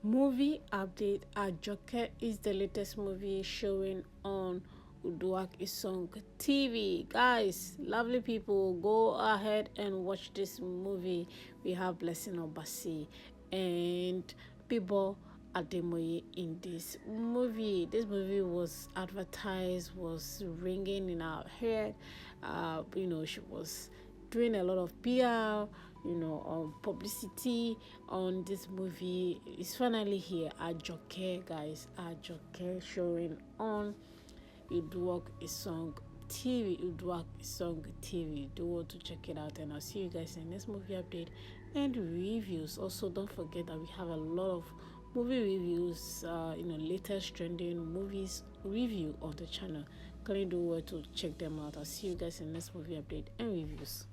Movie update. Ajoke is the latest movie showing on Uduak Isong TV. Guys, lovely people, go ahead and watch this movie. We have Blessing Obasi and people Ademoye in this movie. This movie was advertised, was ringing in our head. She was doing a lot of PR, publicity on this movie. It's finally here. Ajoke, guys. Ajoke showing on Uduak Isong TV. Uduak Isong TV. Do want to check it out, and I'll see you guys in next movie update and reviews. Also, don't forget that we have a lot of movie reviews, latest trending movies review on the channel. Kindly do well to check them out. I'll see you guys in next movie update and reviews.